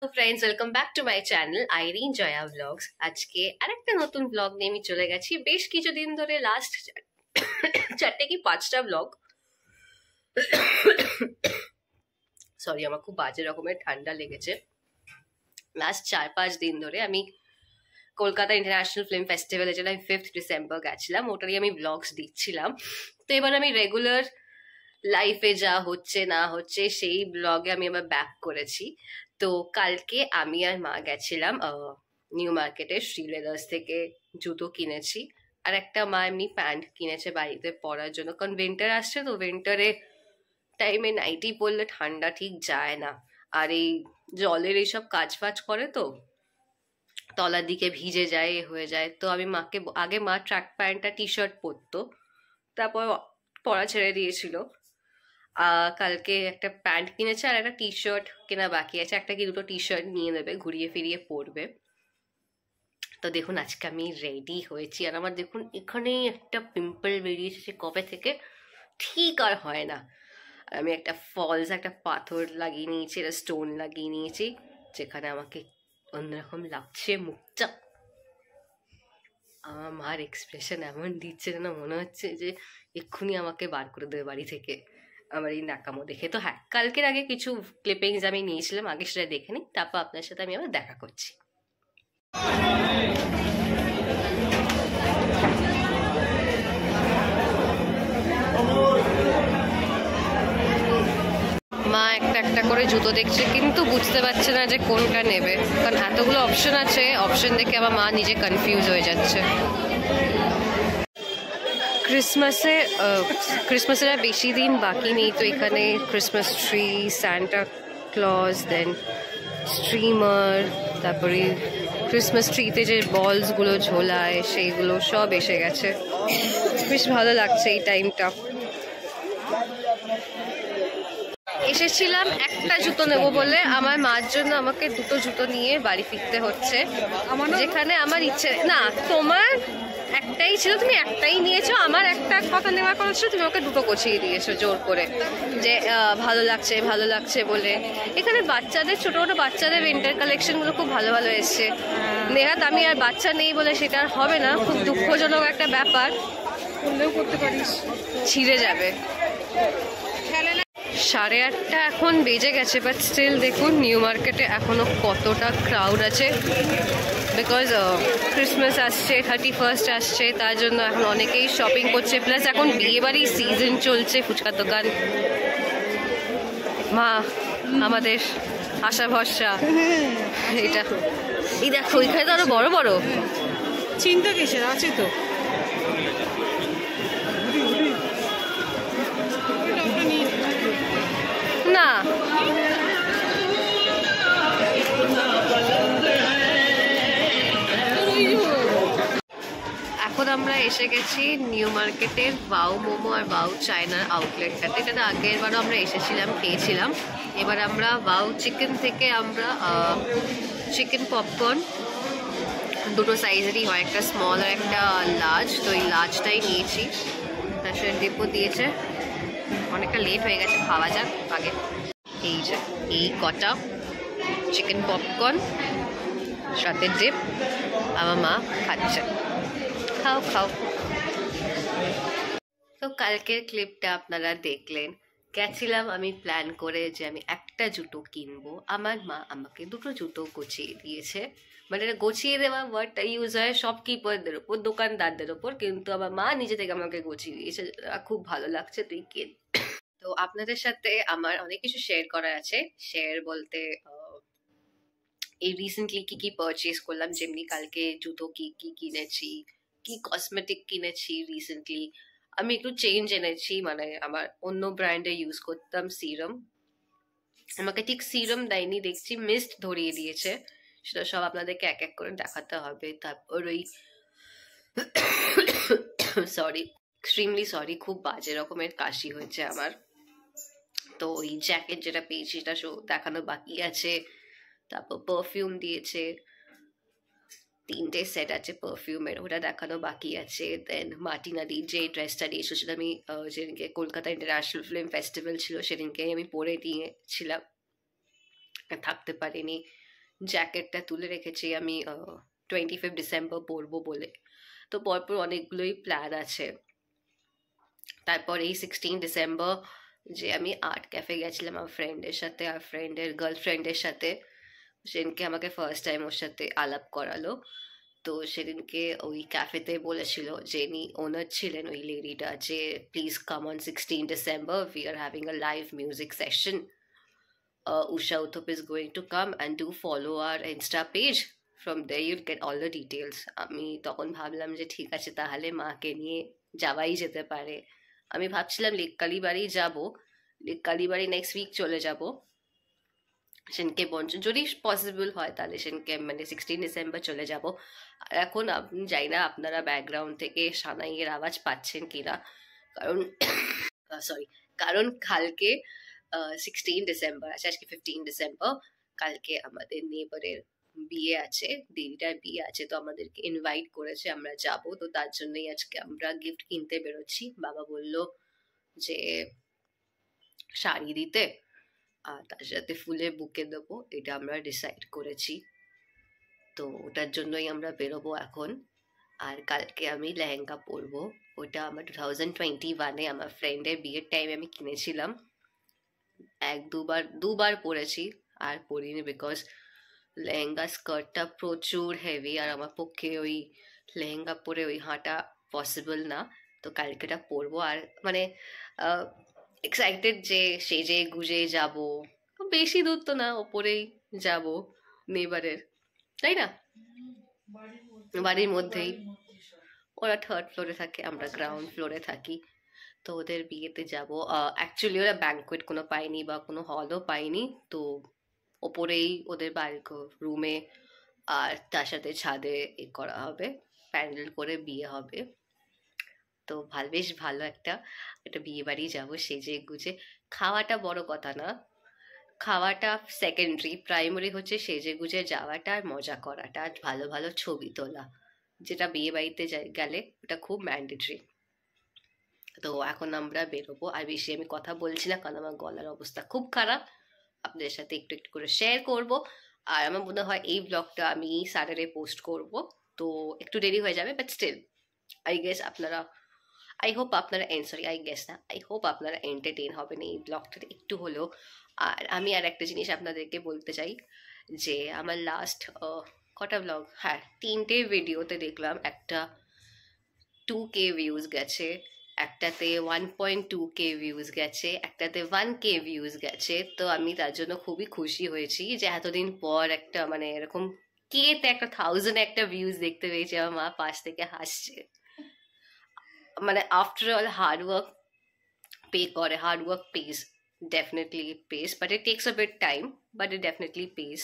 তো friends, welcome back to my channel Irene Joya blogs. আজকে আরেকটা নতুন ব্লগ নিয়ে আমি চলে গেছি। বেশ কিছুদিন ধরে লাস্ট 4 কি 5টা ব্লগ, সরি আমার খুব বাজে রকমের ঠান্ডা লেগেছে। লাস্ট 4-5 দিন ধরে আমি কলকাতা ইন্টারন্যাশনাল ফিল্ম ফেস্টিভ্যালে যেটা আমি 5th ডিসেম্বর গেছিলাম, ওটারই আমি ব্লগস দিচ্ছিলাম। তো এবার আমি রেগুলার লাইফে যা হচ্ছে না হচ্ছে সেই ব্লগে আমি আবার ব্যাক করেছি। তো কালকে আমি আর মা গেছিলাম নিউ মার্কেটে শ্রী লেদার্স থেকে জুতো কিনেছি। আর একটা মা এমনি প্যান্ট কিনেছে বাড়িতে পরার জন্য, কারণ উইন্টার আসছে, তো উইন্টারে টাইমে নাইটি পরলে ঠান্ডা ঠিক যায় না। আর এই জলের এইসব কাজ ফাজ করে তো তলার দিকে ভিজে যায়, এ হয়ে যায়। তো আমি মাকে আগে মা ট্র্যাক প্যান্টটা টি শার্ট পরতো, তারপর পরা ছেড়ে দিয়েছিল। কালকে একটা প্যান্ট কিনেছে আর একটা টি শার্ট কেনা বাকি আছে। একটা কি দুটো টি শার্ট নিয়ে নেবে, ঘুরিয়ে ফিরিয়ে পরবে। তো দেখুন আজকে আমি রেডি হয়েছি, আর আমার দেখুন এখানেই একটা পিম্পল বেরিয়েছে কবে থেকে, ঠিক আর হয় না। আর আমি একটা ফলস, একটা পাথর লাগিয়ে নিয়েছি, একটা স্টোন লাগিয়ে নিয়েছি, যেখানে আমাকে অন্যরকম লাগছে মুখটা। আমার মার এক্সপ্রেশন এমন দিচ্ছে যেন মনে হচ্ছে যে এক্ষুনি আমাকে বার করে দেবে বাড়ি থেকে আমার এই নাকামো দেখে। তো হ্যাঁ, কালকের আগে কিছু ক্লিপিংস আমি নিয়েছিলাম, আগে সেটা দেখে নিই, তারপর আপনার সাথে আমি আবার দেখা করছি। মা একটা একটা করে জুতো দেখছে, কিন্তু বুঝতে পারছে না যে কোনটা নেবে, কারণ এতগুলো অপশন আছে। অপশন দেখে আমার মা নিজে কনফিউজ হয়ে যাচ্ছে। ক্রিসমাসের আর বেশি দিন বাকি নেই, তো এখানে ক্রিসমাস ট্রি, স্যান্টা ক্লজ, দেন স্ট্রিমার, তারপরে ক্রিসমাস ট্রিতে যে বলসগুলো ঝোলায় সেইগুলো সব এসে গেছে। বেশ ভালো লাগছে এই টাইমটা। এসেছিলাম একটা জুতো নেবো বলে, আমার মার জন্য আমাকে দুটো জুতো নিয়ে বাড়ি ফিরতে হচ্ছে, যেখানে আমার ইচ্ছে না। তোমার একটাই ছিল, তুমি একটাই নিয়েছো। আমার একটা কথা নেওয়ার কথা ছিল, তুমি ওকে দুটো গছিয়ে দিয়েছো জোর করে, যে ভালো লাগছে ভালো লাগছে বলে। এখানে বাচ্চাদের, ছোটো ছোটো বাচ্চাদের উইন্টার কালেকশনগুলো খুব ভালো ভালো এসছে। নেহাত আমি আর বাচ্চা নেই বলে সেটা আর হবে না, খুব দুঃখজনক একটা ব্যাপার। করলেও করতে পারিস, ছিঁড়ে যাবে। 8:30 এখন বেজে গেছে, বাট স্টিল দেখুন নিউ মার্কেটে এখনো কতটা ক্রাউড আছে। বিকজ ক্রিসমাস আসছে, 31st আসছে, তার জন্য এখন অনেকেই শপিং করছে। প্লাস এখন বিয়েবাড়ির সিজন চলছে, ফুচকার দোকান। মা আমাদের আশা ভরসা। এটা এই দেখো, এখানে তো আরো বড় বড়। চিন্তা কিসের, আছে তো। না, এখন আমরা এসে গেছি নিউ মার্কেটের বাউ মোমো আর বাউ চায়নার আউটলেটটাতে। এটাতে আগের বারও আমরা এসেছিলাম, খেয়েছিলাম। এবার আমরা বাউ চিকেন থেকে আমরা চিকেন পপকর্ন, দুটো সাইজেরই হয়, একটা স্মল আর একটা লার্জ। তো এই লার্জটাই নিয়েছি, তার সাথে ডিপও দিয়েছে। অনেকটা লেট হয়ে গেছে, খাওয়া যাক আগে। এই যে এই কটা চিকেন পপকর্ন সাথে ডিপ আমার মা খাচ্ছে। খাও খাও। তো কালকের ক্লিপটা আপনারা দেখলেন। গেছিলাম আমি প্ল্যান করে যে আমি একটা জুতো কিনবো, আমার মা আমাকে দুটো জুতো গুছিয়ে দিয়েছে। মানে এটা গুছিয়ে দেওয়া ওয়ার্ডটা ইউজ হয় শপকিপারদের ওপর, দোকানদারদের ওপর, কিন্তু আমার মা নিজে থেকে আমাকে গুছিয়ে দিয়েছে। খুব ভালো লাগছে, তুই কেন। তো আপনাদের সাথে আমার অনেক কিছু শেয়ার করা আছে। শেয়ার বলতে এই রিসেন্টলি কি কি পারচেজ করলাম, যেমনি কালকে জুতো কি কি কিনেছি, কি কসমেটিক কিনেছি রিসেন্টলি। আমি একটু চেঞ্জ এনেছি, মানে আমার অন্য ব্র্যান্ডে ইউজ করতাম সিরাম, আমাকে ঠিক সিরাম দেয়নি, দেখছি মিস্ট ধরিয়ে দিয়েছে। সেটা সব আপনাদেরকে এক এক করে দেখাতে হবে। তারপর ওই সরি, এক্সট্রিমলি সরি, খুব বাজে রকমের কাশি হয়েছে আমার। তো ওই জ্যাকেট যেটা পেয়েছি সেটা দেখানো বাকি আছে। তারপর পারফিউম দিয়েছে, 3টে সেট আছে পারফিউমের, ওটা দেখানো বাকি আছে। দেন মার্টিনালি যে ড্রেসটা দিয়েছিল সেটা আমি যেদিনকে কলকাতা ইন্টারন্যাশনাল ফিল্ম ফেস্টিভ্যাল ছিল সেদিনকে আমি পরে নিয়েছিলাম, থাকতে পারিনি। জ্যাকেটটা তুলে রেখেছি আমি 25 ডিসেম্বর পরবো বলে। তো পরপর অনেকগুলোই প্ল্যান আছে। তারপর এই 16 ডিসেম্বর যে আমি আর্ট ক্যাফে গেছিলাম আমার ফ্রেন্ডের সাথে, আর ফ্রেন্ডের গার্লফ্রেন্ডের সাথে, সেদিনকে আমাকে ফার্স্ট টাইম ওর সাথে আলাপ করালো। তো সেদিনকে ওই ক্যাফেতে বলেছিল, যিনি ওনার ছিলেন ওই লেডিটা, যে please come on 16 December, we are having a live music session, Usha Uthap is going to come and do follow our Insta page, from there you'll get all the details. আমি তখন ভাবলাম যে ঠিক আছে, তাহলে মাকে নিয়ে যাওয়াই যেতে পারে। আমি ভাবছিলাম লেক কালীবাড়ি যাব, লেক কালীবাড়ি নেক্সট উইক চলে যাব, সেনকে বঞ্চন যদি পসিবল হয় তাহলে সেনকে মানে 16 ডিসেম্বর চলে যাব। আর এখন আপনি যাই না আপনারা ব্যাকগ্রাউন্ড থেকে সানাইয়ের আওয়াজ পাচ্ছেন কিনা, কারণ সরি, কারণ কালকে 16 ডিসেম্বর আছে, আজকে 15 ডিসেম্বর, কালকে আমাদের নেবারের বিয়ে আছে, দিদিটার বিয়ে আছে, তো আমাদেরকে ইনভাইট করেছে, আমরা যাব। তো তার জন্যই আজকে আমরা গিফট কিনতে বেরোচ্ছি। বাবা বলল যে শাড়ি দিতে আর তার সাথে ফুলের বুকে দেবো, এটা আমরা ডিসাইড করেছি। তো ওটার জন্যই আমরা বেরোবো এখন। আর কালকে আমি লেহেঙ্গা পরবো, ওটা আমার 2021-এ আমার ফ্রেন্ডের বিয়ের টাইমে আমি কিনেছিলাম, দুবার পরেছি, আর পরিনি, বিকজ লেহেঙ্গা স্কার্টটা প্রচুর হেভি, আর আমার পক্ষে ওই লেহেঙ্গা পরে ওই হাঁটা পসিবল না। তো কালকেটা পরবো, আর মানে এক্সাইটেড যে সেজে গুজে যাব, বেশি দূর তো না, ওপরেই যাব নেবারের, তাই না, বাড়ির মধ্যেই। ওরা 3rd ফ্লোরে থাকে, আমরা গ্রাউন্ড ফ্লোরে থাকি। তো ওদের বিয়েতে যাব। অ্যাকচুয়ালি ওরা ব্যাঙ্কোয়েট কোনো পায়নি বা কোনো হলও পায়নি, তো ওপরেই ওদের বাড়ির রুমে আর তার সাথে ছাদে করা হবে, প্যান্ডেল করে বিয়ে হবে। তো বেশ ভালো একটা বিয়ে বাড়ি যাবো সেজে গুজে। খাওয়াটা বড় কথা না, খাওয়াটা সেকেন্ডারি, প্রাইমারি হচ্ছে সেজে গুজে যাওয়াটা আর মজা করাটা, আর ভালো ভালো ছবি তোলা, যেটা বিয়ে বাড়িতে গেলে ওটা খুব ম্যান্ডেটরি। তো এখন আমরা বেরোবো, আর বেশি আমি কথা বলছি না, কারণ আমার গলার অবস্থা খুব খারাপ। আপনাদের সাথে একটু একটু করে শেয়ার করব, আর আমার মনে হয় এই ব্লগটা আমি স্যাটারডে পোস্ট করব, তো একটু দেরি হয়ে যাবে, বাট স্টিল আই হোপ আপনারা এন্টারটেইন হবেন এই ব্লগটাতে একটু হলেও। আর আমি আর একটা জিনিস আপনাদেরকে বলতে চাই, যে আমার লাস্ট কটা ব্লগ, 3টে ভিডিওতে দেখলাম একটা 2K ভিউজ গেছে, একটাতে 1.2K ভিউজ গেছে, একটাতে 1K ভিউজ গেছে। তো আমি তার জন্য খুবই খুশি হয়েছি যে এতদিন পর একটা মানে এরকম কেতে একটা 1000 একটা ভিউজ দেখতে পেয়েছি। আমার মা পাশ থেকে হাসছে, মানে after all hard work pays, definitely pays, but it takes a bit time, but it definitely pays.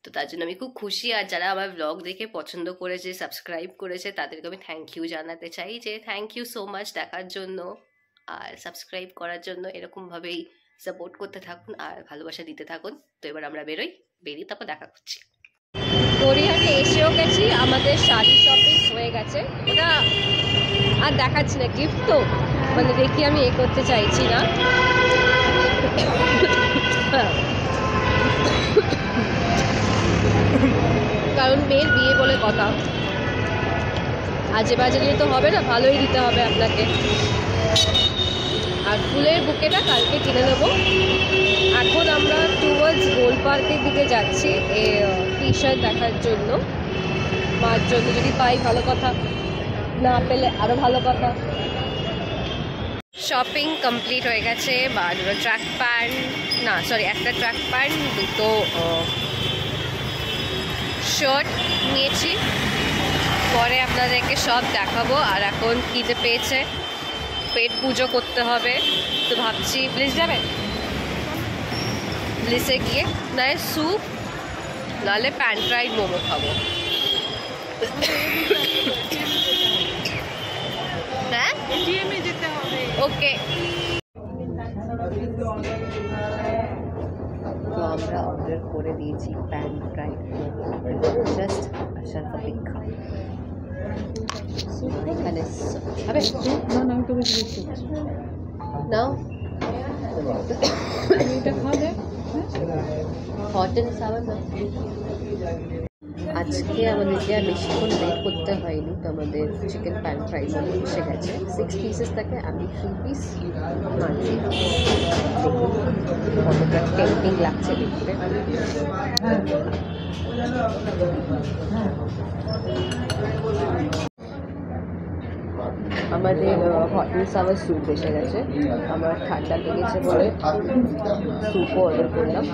তো তার জন্য আমি খুব খুশি। আর যারা আমার ব্লগ দেখে পছন্দ করেছে, সাবস্ক্রাইব করেছে, তাদেরকে আমি থ্যাংক ইউ জানাতে চাই, যে থ্যাংক ইউ সো মাচ দেখার জন্য আর সাবস্ক্রাইব করার জন্য। এরকমভাবেই সাপোর্ট করতে থাকুন আর ভালোবাসা দিতে থাকুন। তো এবার আমরা বেরিয়ে তারপর দেখা করছি। গড়িয়াহাটে এসেও গেছি, আমাদের শাড়ি শপিং হয়ে গেছে, ওটা আর দেখাচ্ছি না, গিফট তো মানে দেখি আমি করতে চাইছি না। কারণ মেয়ের বিয়ে বলে কথা, আজে বাজে নিয়ে তো হবে না, ভালোই দিতে হবে আপনাকে। আর ফুলের বুকেটা কালকে কিনে নেবো। এখন আমরা টুয়ার্ডস গোল পার্কের দিকে যাচ্ছি টি শার্ট দেখার জন্য, মার জন্য যদি পাই ভালো কথা, না পেলে আরও ভালো কথা। শপিং কমপ্লিট হয়ে গেছে, বা দুটো ট্র্যাক প্যান্ট, না সরি একটা ট্র্যাক প্যান্ট, দুটো শার্ট নিয়েছি, পরে আপনাদেরকে সব দেখাবো। আর এখন খিদে পেয়েছে, পেট পুজো করতে হবে, তো ভাবছি ব্লিস যাবে, ব্লিসে গিয়ে নয় স্যুপ নাহলে প্যান ফ্রাইড মোমো খাবো। হ্যাঁ ওকে। তো আমরা অর্ডার করে দিয়েছি প্যান ফ্রাইড মোমো, জাস্ট আসার অপেক্ষা। এখানে নাও এটা খাওয়া যায়, হট অ্যান্ড সাওয়ার না। আজকে আমাদেরকে আর বেশিক্ষণ ওয়েট করতে হয়নি, তো আমাদের চিকেন প্যান ফ্রাইজ এসে গেছে। 6 পিসেস থাকে, আমি 3 পিস মানছি। দেখুন কতটা টেম্পটিং লাগছে দেখতে। আমাদের হট অ্যান্ড সাওয়ার স্যুপ এসে গেছে। আমার ঠান্ডা লেগেছে বলে স্যুপও অর্ডার করলাম।